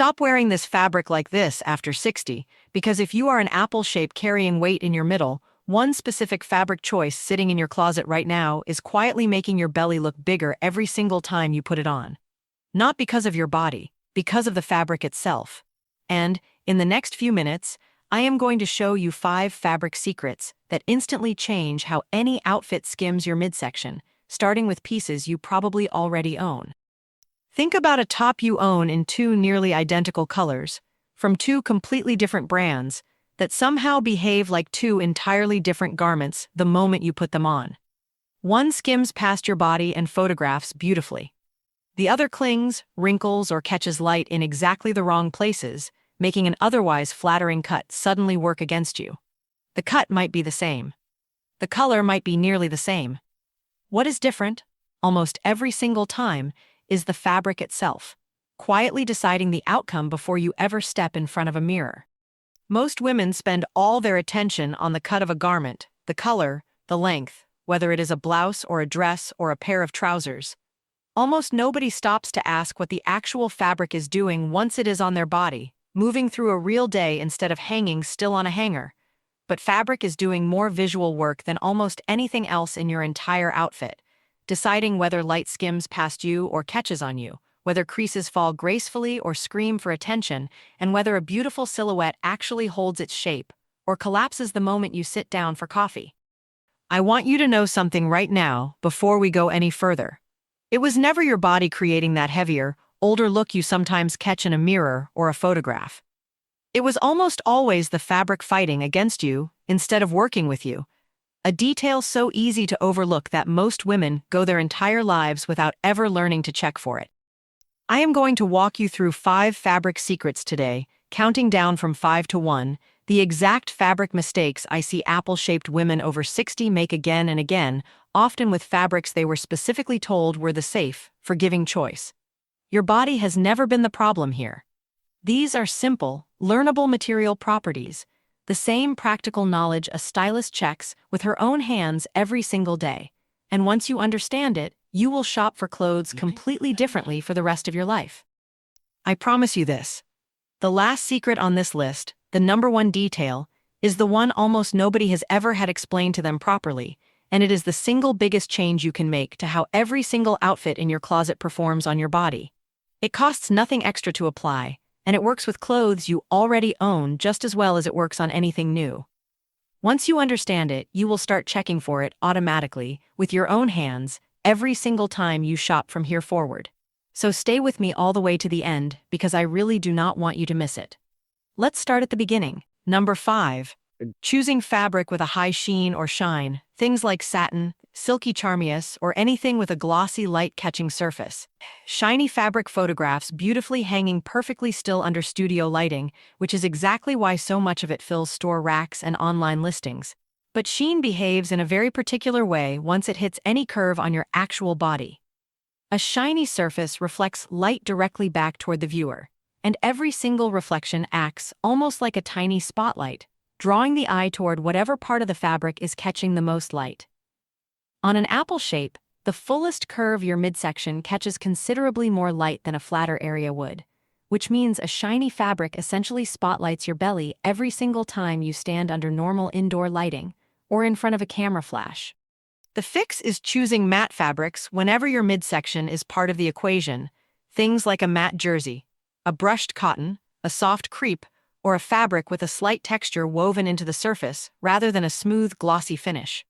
Stop wearing this fabric like this after 60, because if you are an apple shape carrying weight in your middle, one specific fabric choice sitting in your closet right now is quietly making your belly look bigger every single time you put it on. Not because of your body, because of the fabric itself. And, in the next few minutes, I am going to show you 5 fabric secrets that instantly change how any outfit skims your midsection, starting with pieces you probably already own. Think about a top you own in 2 nearly identical colors, from 2 completely different brands, that somehow behave like 2 entirely different garments the moment you put them on. One skims past your body and photographs beautifully. The other clings, wrinkles, or catches light in exactly the wrong places, making an otherwise flattering cut suddenly work against you. The cut might be the same. The color might be nearly the same. What is different, almost every single time, is the fabric itself, quietly deciding the outcome before you ever step in front of a mirror. Most women spend all their attention on the cut of a garment, the color, the length, whether it is a blouse or a dress or a pair of trousers. Almost nobody stops to ask what the actual fabric is doing once it is on their body, moving through a real day instead of hanging still on a hanger. But fabric is doing more visual work than almost anything else in your entire outfit, deciding whether light skims past you or catches on you, whether creases fall gracefully or scream for attention, and whether a beautiful silhouette actually holds its shape or collapses the moment you sit down for coffee. I want you to know something right now before we go any further. It was never your body creating that heavier, older look you sometimes catch in a mirror or a photograph. It was almost always the fabric fighting against you instead of working with you. A detail so easy to overlook that most women go their entire lives without ever learning to check for it. I am going to walk you through 5 fabric secrets today, counting down from 5 to 1, the exact fabric mistakes I see apple-shaped women over 60 make again and again, often with fabrics they were specifically told were the safe, forgiving choice. Your body has never been the problem here. These are simple, learnable material properties, the same practical knowledge a stylist checks with her own hands every single day. And once you understand it, you will shop for clothes completely differently for the rest of your life. I promise you this. The last secret on this list, the number 1 detail, is the one almost nobody has ever had explained to them properly, and it is the single biggest change you can make to how every single outfit in your closet performs on your body. It costs nothing extra to apply, and it works with clothes you already own just as well as it works on anything new. Once you understand it, you will start checking for it automatically, with your own hands, every single time you shop from here forward. So stay with me all the way to the end, because I really do not want you to miss it. Let's start at the beginning. Number 5. Choosing fabric with a high sheen or shine, things like satin, silky charmeuse, or anything with a glossy light-catching surface. Shiny fabric photographs beautifully hanging perfectly still under studio lighting, which is exactly why so much of it fills store racks and online listings. But sheen behaves in a very particular way once it hits any curve on your actual body. A shiny surface reflects light directly back toward the viewer, and every single reflection acts almost like a tiny spotlight, drawing the eye toward whatever part of the fabric is catching the most light. On an apple shape, the fullest curve your midsection catches considerably more light than a flatter area would, which means a shiny fabric essentially spotlights your belly every single time you stand under normal indoor lighting or in front of a camera flash. The fix is choosing matte fabrics whenever your midsection is part of the equation, things like a matte jersey, a brushed cotton, a soft crepe, or a fabric with a slight texture woven into the surface rather than a smooth, glossy finish.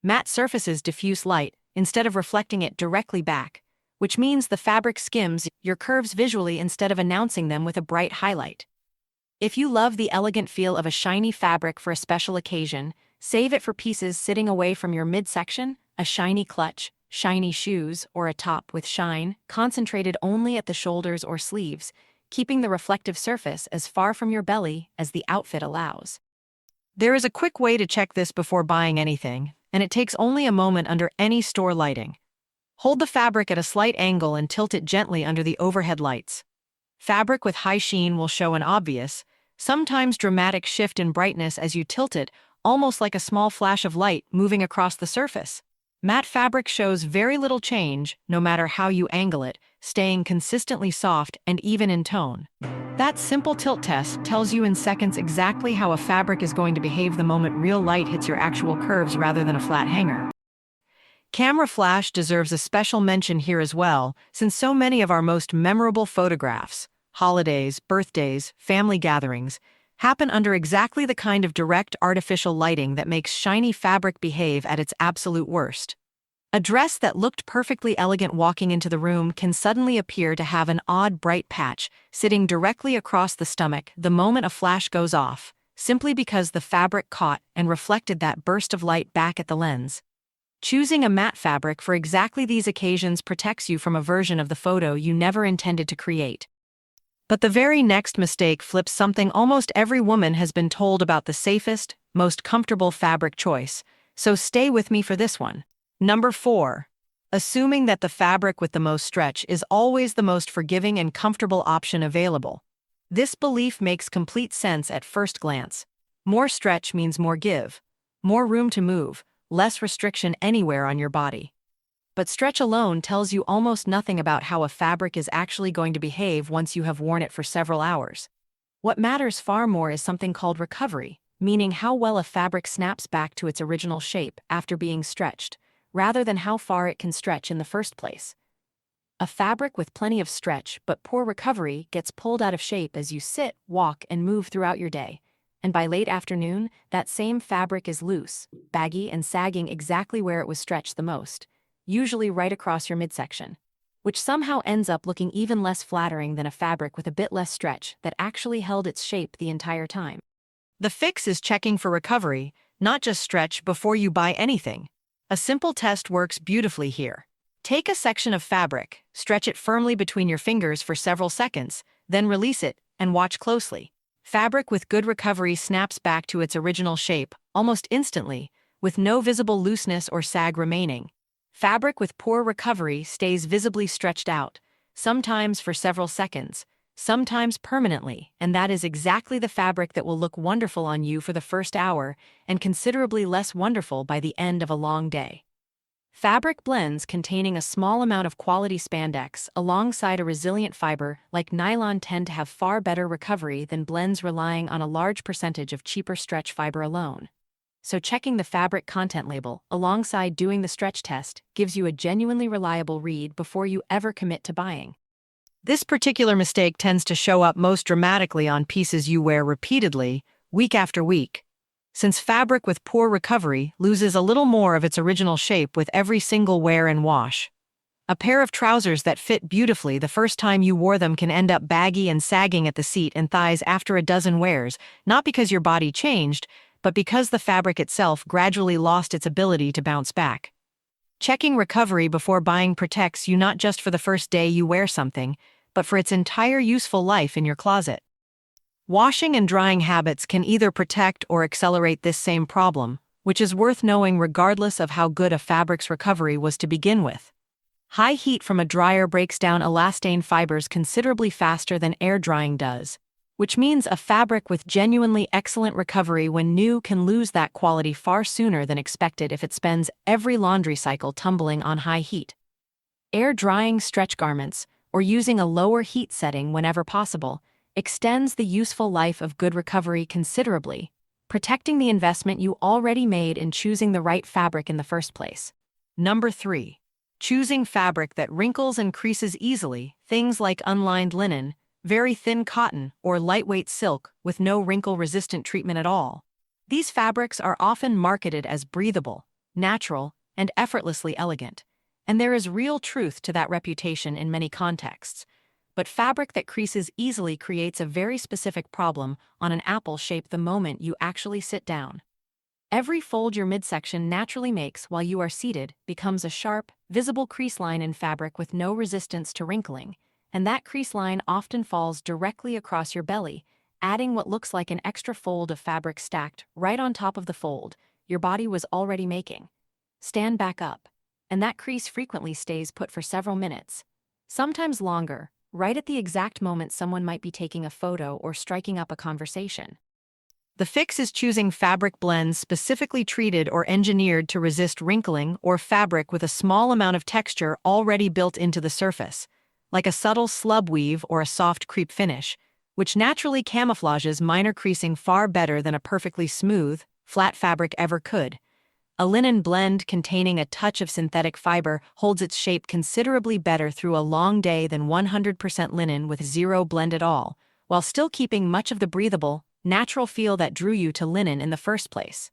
Matte surfaces diffuse light instead of reflecting it directly back, which means the fabric skims your curves visually instead of announcing them with a bright highlight. If you love the elegant feel of a shiny fabric for a special occasion, save it for pieces sitting away from your midsection, a shiny clutch, shiny shoes, or a top with shine, concentrated only at the shoulders or sleeves, keeping the reflective surface as far from your belly as the outfit allows. There is a quick way to check this before buying anything, and it takes only a moment under any store lighting. Hold the fabric at a slight angle and tilt it gently under the overhead lights. Fabric with high sheen will show an obvious, sometimes dramatic shift in brightness as you tilt it, almost like a small flash of light moving across the surface. Matte fabric shows very little change, no matter how you angle it, staying consistently soft and even in tone. That simple tilt test tells you in seconds exactly how a fabric is going to behave the moment real light hits your actual curves rather than a flat hanger. Camera flash deserves a special mention here as well, since so many of our most memorable photographs, holidays, birthdays, family gatherings, happen under exactly the kind of direct artificial lighting that makes shiny fabric behave at its absolute worst. A dress that looked perfectly elegant walking into the room can suddenly appear to have an odd bright patch sitting directly across the stomach the moment a flash goes off, simply because the fabric caught and reflected that burst of light back at the lens. Choosing a matte fabric for exactly these occasions protects you from a version of the photo you never intended to create. But the very next mistake flips something almost every woman has been told about the safest, most comfortable fabric choice, so stay with me for this one. Number 4. Assuming that the fabric with the most stretch is always the most forgiving and comfortable option available. This belief makes complete sense at first glance. More stretch means more give, more room to move, less restriction anywhere on your body. But stretch alone tells you almost nothing about how a fabric is actually going to behave once you have worn it for several hours. What matters far more is something called recovery, meaning how well a fabric snaps back to its original shape after being stretched, rather than how far it can stretch in the first place. A fabric with plenty of stretch but poor recovery gets pulled out of shape as you sit, walk, and move throughout your day. And by late afternoon, that same fabric is loose, baggy, and sagging exactly where it was stretched the most, usually right across your midsection, which somehow ends up looking even less flattering than a fabric with a bit less stretch that actually held its shape the entire time. The fix is checking for recovery, not just stretch, before you buy anything. A simple test works beautifully here. Take a section of fabric, stretch it firmly between your fingers for several seconds, then release it and watch closely. Fabric with good recovery snaps back to its original shape almost instantly, with no visible looseness or sag remaining. Fabric with poor recovery stays visibly stretched out, sometimes for several seconds, sometimes permanently, and that is exactly the fabric that will look wonderful on you for the first hour and considerably less wonderful by the end of a long day. Fabric blends containing a small amount of quality spandex alongside a resilient fiber like nylon tend to have far better recovery than blends relying on a large percentage of cheaper stretch fiber alone. So checking the fabric content label alongside doing the stretch test gives you a genuinely reliable read before you ever commit to buying. This particular mistake tends to show up most dramatically on pieces you wear repeatedly, week after week, since fabric with poor recovery loses a little more of its original shape with every single wear and wash. A pair of trousers that fit beautifully the first time you wore them can end up baggy and sagging at the seat and thighs after a dozen wears, not because your body changed, but because the fabric itself gradually lost its ability to bounce back. Checking recovery before buying protects you not just for the first day you wear something, but for its entire useful life in your closet. Washing and drying habits can either protect or accelerate this same problem, which is worth knowing regardless of how good a fabric's recovery was to begin with. High heat from a dryer breaks down elastane fibers considerably faster than air drying does, which means a fabric with genuinely excellent recovery when new can lose that quality far sooner than expected if it spends every laundry cycle tumbling on high heat. Air drying stretch garments, or using a lower heat setting whenever possible, extends the useful life of good recovery considerably, protecting the investment you already made in choosing the right fabric in the first place. Number 3. Choosing fabric that wrinkles and creases easily, things like unlined linen, very thin cotton, or lightweight silk with no wrinkle-resistant treatment at all. These fabrics are often marketed as breathable, natural, and effortlessly elegant, and there is real truth to that reputation in many contexts. But fabric that creases easily creates a very specific problem on an apple shape the moment you actually sit down. Every fold your midsection naturally makes while you are seated becomes a sharp, visible crease line in fabric with no resistance to wrinkling, and that crease line often falls directly across your belly, adding what looks like an extra fold of fabric stacked right on top of the fold your body was already making. Stand back up, and that crease frequently stays put for several minutes, sometimes longer, right at the exact moment someone might be taking a photo or striking up a conversation. The fix is choosing fabric blends specifically treated or engineered to resist wrinkling or fabric with a small amount of texture already built into the surface, like a subtle slub weave or a soft crepe finish, which naturally camouflages minor creasing far better than a perfectly smooth, flat fabric ever could. A linen blend containing a touch of synthetic fiber holds its shape considerably better through a long day than 100% linen with zero blend at all, while still keeping much of the breathable, natural feel that drew you to linen in the first place.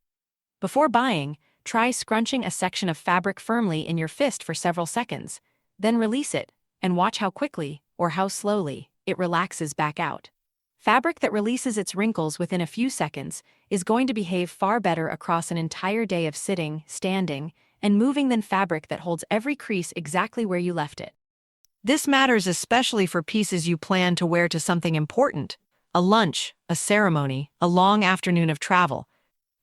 Before buying, try scrunching a section of fabric firmly in your fist for several seconds, then release it, and watch how quickly, or how slowly, it relaxes back out. Fabric that releases its wrinkles within a few seconds is going to behave far better across an entire day of sitting, standing, and moving than fabric that holds every crease exactly where you left it. This matters especially for pieces you plan to wear to something important, a lunch, a ceremony, a long afternoon of travel.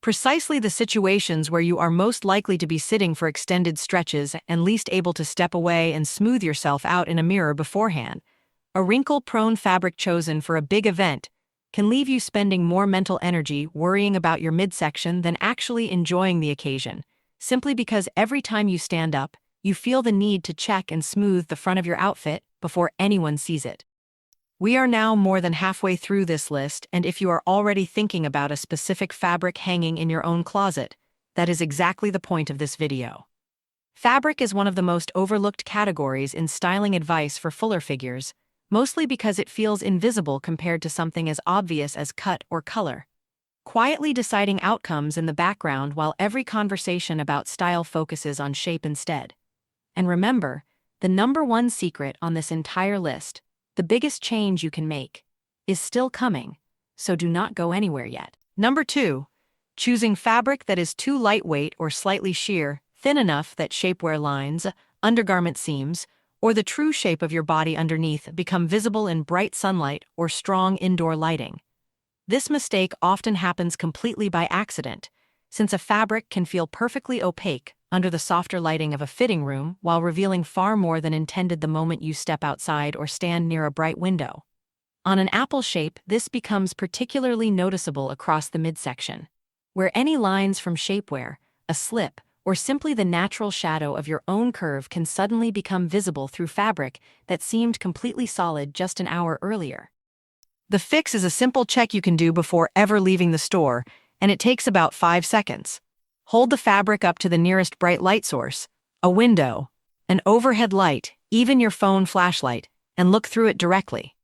Precisely the situations where you are most likely to be sitting for extended stretches and least able to step away and smooth yourself out in a mirror beforehand. A wrinkle-prone fabric chosen for a big event can leave you spending more mental energy worrying about your midsection than actually enjoying the occasion, simply because every time you stand up, you feel the need to check and smooth the front of your outfit before anyone sees it. We are now more than halfway through this list, and if you are already thinking about a specific fabric hanging in your own closet, that is exactly the point of this video. Fabric is one of the most overlooked categories in styling advice for fuller figures, mostly because it feels invisible compared to something as obvious as cut or color, quietly deciding outcomes in the background while every conversation about style focuses on shape instead. And remember, the number one secret on this entire list, the biggest change you can make, is still coming, so do not go anywhere yet. Number 2, choosing fabric that is too lightweight or slightly sheer, thin enough that shapewear lines, undergarment seams, or the true shape of your body underneath become visible in bright sunlight or strong indoor lighting. This mistake often happens completely by accident, since a fabric can feel perfectly opaque under the softer lighting of a fitting room while revealing far more than intended the moment you step outside or stand near a bright window. On an apple shape, this becomes particularly noticeable across the midsection, where any lines from shapewear, a slip, or simply the natural shadow of your own curve can suddenly become visible through fabric that seemed completely solid just an hour earlier. The fix is a simple check you can do before ever leaving the store, and it takes about 5 seconds. Hold the fabric up to the nearest bright light source, a window, an overhead light, even your phone flashlight, and look through it directly.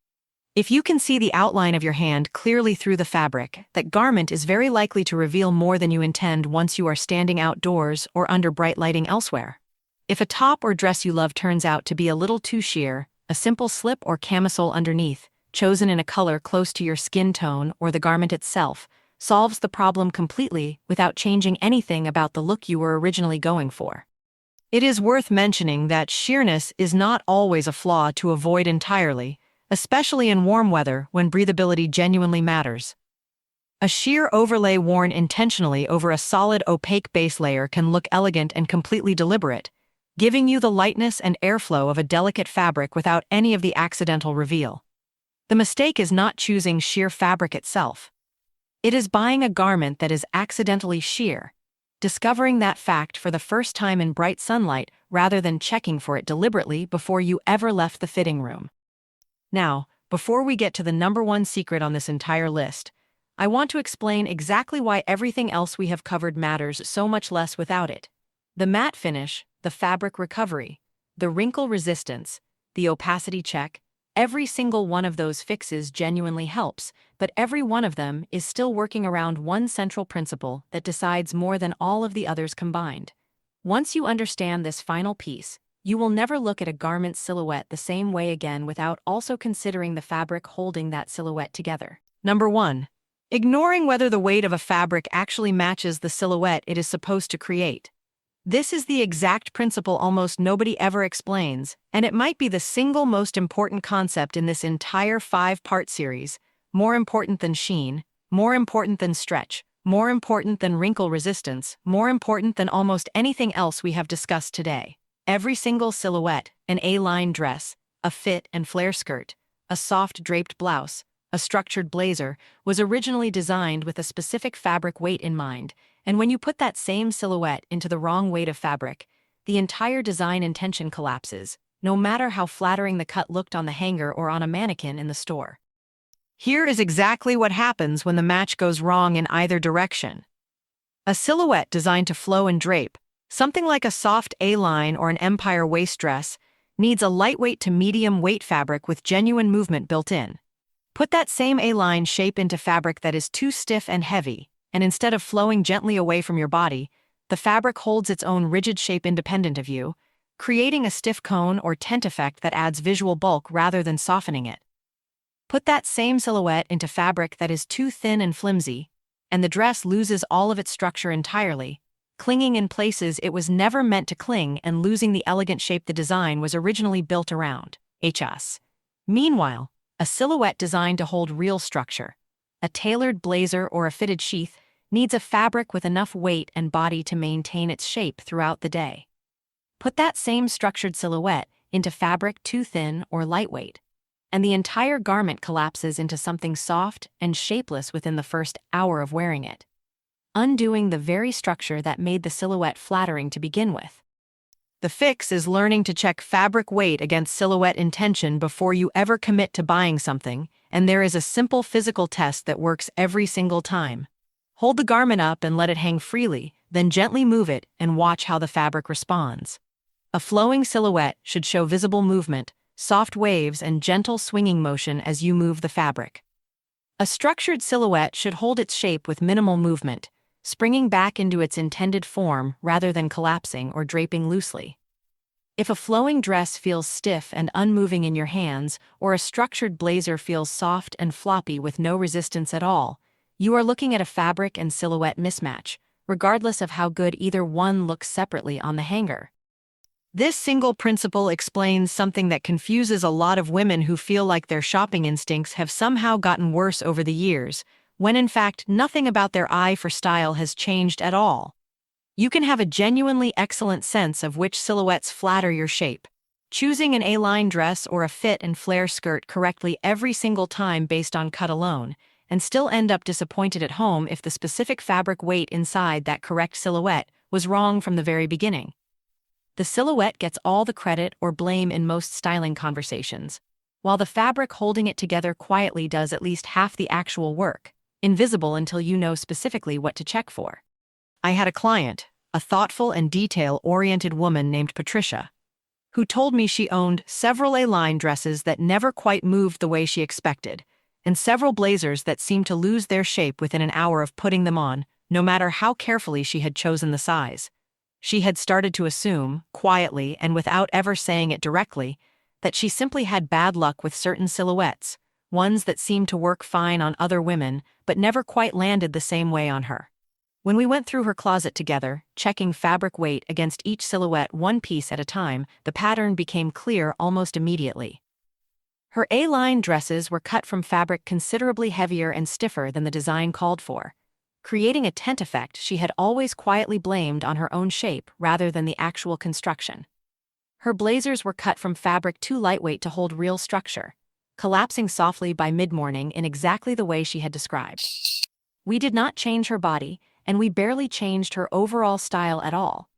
If you can see the outline of your hand clearly through the fabric, that garment is very likely to reveal more than you intend once you are standing outdoors or under bright lighting elsewhere. If a top or dress you love turns out to be a little too sheer, a simple slip or camisole underneath, chosen in a color close to your skin tone or the garment itself, solves the problem completely without changing anything about the look you were originally going for. It is worth mentioning that sheerness is not always a flaw to avoid entirely, especially in warm weather when breathability genuinely matters. A sheer overlay worn intentionally over a solid opaque base layer can look elegant and completely deliberate, giving you the lightness and airflow of a delicate fabric without any of the accidental reveal. The mistake is not choosing sheer fabric itself. It is buying a garment that is accidentally sheer, discovering that fact for the first time in bright sunlight rather than checking for it deliberately before you ever left the fitting room. Now, before we get to the number one secret on this entire list, I want to explain exactly why everything else we have covered matters so much less without it. The matte finish, the fabric recovery, the wrinkle resistance, the opacity check, every single one of those fixes genuinely helps, but every one of them is still working around one central principle that decides more than all of the others combined. Once you understand this final piece, you will never look at a garment's silhouette the same way again without also considering the fabric holding that silhouette together. Number 1. Ignoring whether the weight of a fabric actually matches the silhouette it is supposed to create. This is the exact principle almost nobody ever explains, and it might be the single most important concept in this entire 5-part series, more important than sheen, more important than stretch, more important than wrinkle resistance, more important than almost anything else we have discussed today. Every single silhouette, an A-line dress, a fit and flare skirt, a soft draped blouse, a structured blazer, was originally designed with a specific fabric weight in mind, and when you put that same silhouette into the wrong weight of fabric, the entire design intention collapses, no matter how flattering the cut looked on the hanger or on a mannequin in the store. Here is exactly what happens when the match goes wrong in either direction. A silhouette designed to flow and drape, something like a soft A-line or an empire waist dress, needs a lightweight to medium weight fabric with genuine movement built in. Put that same A-line shape into fabric that is too stiff and heavy, and instead of flowing gently away from your body, the fabric holds its own rigid shape independent of you, creating a stiff cone or tent effect that adds visual bulk rather than softening it. Put that same silhouette into fabric that is too thin and flimsy, and the dress loses all of its structure entirely, clinging in places it was never meant to cling and losing the elegant shape the design was originally built around. Meanwhile, a silhouette designed to hold real structure, a tailored blazer or a fitted sheath, needs a fabric with enough weight and body to maintain its shape throughout the day. Put that same structured silhouette into fabric too thin or lightweight, and the entire garment collapses into something soft and shapeless within the first hour of wearing it, undoing the very structure that made the silhouette flattering to begin with. The fix is learning to check fabric weight against silhouette intention before you ever commit to buying something, and there is a simple physical test that works every single time. Hold the garment up and let it hang freely, then gently move it and watch how the fabric responds. A flowing silhouette should show visible movement, soft waves, and gentle swinging motion as you move the fabric. A structured silhouette should hold its shape with minimal movement, springing back into its intended form rather than collapsing or draping loosely. If a flowing dress feels stiff and unmoving in your hands, or a structured blazer feels soft and floppy with no resistance at all, you are looking at a fabric and silhouette mismatch, regardless of how good either one looks separately on the hanger. This single principle explains something that confuses a lot of women who feel like their shopping instincts have somehow gotten worse over the years, when in fact nothing about their eye for style has changed at all. You can have a genuinely excellent sense of which silhouettes flatter your shape, choosing an A-line dress or a fit and flare skirt correctly every single time based on cut alone, and still end up disappointed at home if the specific fabric weight inside that correct silhouette was wrong from the very beginning. The silhouette gets all the credit or blame in most styling conversations, while the fabric holding it together quietly does at least half the actual work, invisible until you know specifically what to check for. I had a client, a thoughtful and detail-oriented woman named Patricia, who told me she owned several A-line dresses that never quite moved the way she expected, and several blazers that seemed to lose their shape within an hour of putting them on, no matter how carefully she had chosen the size. She had started to assume, quietly and without ever saying it directly, that she simply had bad luck with certain silhouettes, ones that seemed to work fine on other women but never quite landed the same way on her. When we went through her closet together, checking fabric weight against each silhouette one piece at a time, the pattern became clear almost immediately. Her A-line dresses were cut from fabric considerably heavier and stiffer than the design called for, creating a tent effect she had always quietly blamed on her own shape rather than the actual construction. Her blazers were cut from fabric too lightweight to hold real structure, collapsing softly by mid-morning in exactly the way she had described. We did not change her body, and we barely changed her overall style at all.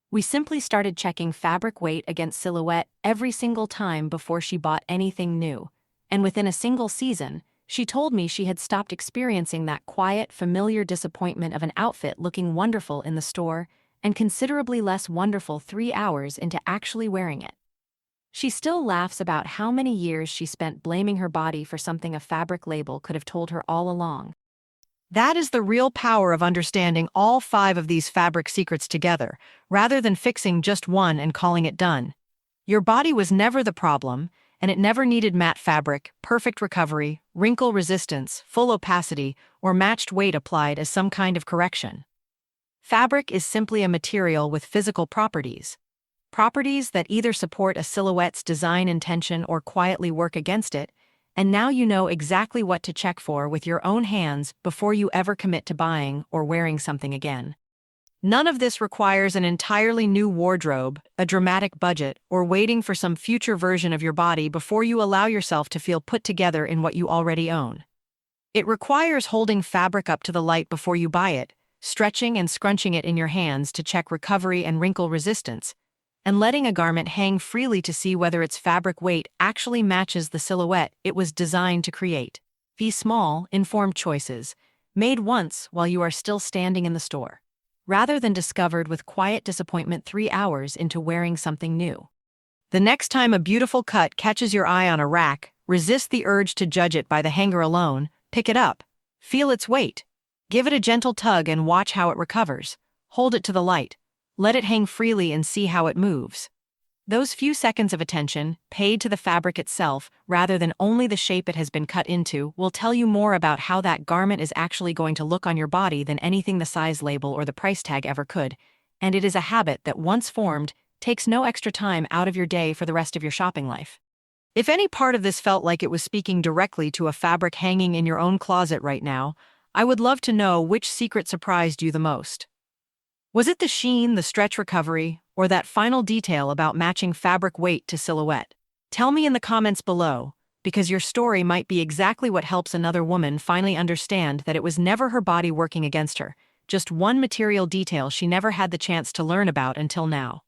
We simply started checking fabric weight against silhouette every single time before she bought anything new, and within a single season, she told me she had stopped experiencing that quiet, familiar disappointment of an outfit looking wonderful in the store and considerably less wonderful 3 hours into actually wearing it. She still laughs about how many years she spent blaming her body for something a fabric label could have told her all along. That is the real power of understanding all 5 of these fabric secrets together, rather than fixing just one and calling it done. Your body was never the problem, and it never needed matte fabric, perfect recovery, wrinkle resistance, full opacity, or matched weight applied as some kind of correction. Fabric is simply a material with physical properties. Properties that either support a silhouette's design intention or quietly work against it, and now you know exactly what to check for with your own hands before you ever commit to buying or wearing something again. None of this requires an entirely new wardrobe, a dramatic budget, or waiting for some future version of your body before you allow yourself to feel put together in what you already own. It requires holding fabric up to the light before you buy it, stretching and scrunching it in your hands to check recovery and wrinkle resistance, and letting a garment hang freely to see whether its fabric weight actually matches the silhouette it was designed to create. These small, informed choices, made once while you are still standing in the store, rather than discovered with quiet disappointment 3 hours into wearing something new. The next time a beautiful cut catches your eye on a rack, resist the urge to judge it by the hanger alone. Pick it up. Feel its weight. Give it a gentle tug and watch how it recovers. Hold it to the light. Let it hang freely and see how it moves. Those few seconds of attention, paid to the fabric itself rather than only the shape it has been cut into, will tell you more about how that garment is actually going to look on your body than anything the size label or the price tag ever could. And it is a habit that, once formed, takes no extra time out of your day for the rest of your shopping life. If any part of this felt like it was speaking directly to a fabric hanging in your own closet right now, I would love to know which secret surprised you the most. Was it the sheen, the stretch recovery, or that final detail about matching fabric weight to silhouette? Tell me in the comments below, because your story might be exactly what helps another woman finally understand that it was never her body working against her, just one material detail she never had the chance to learn about until now.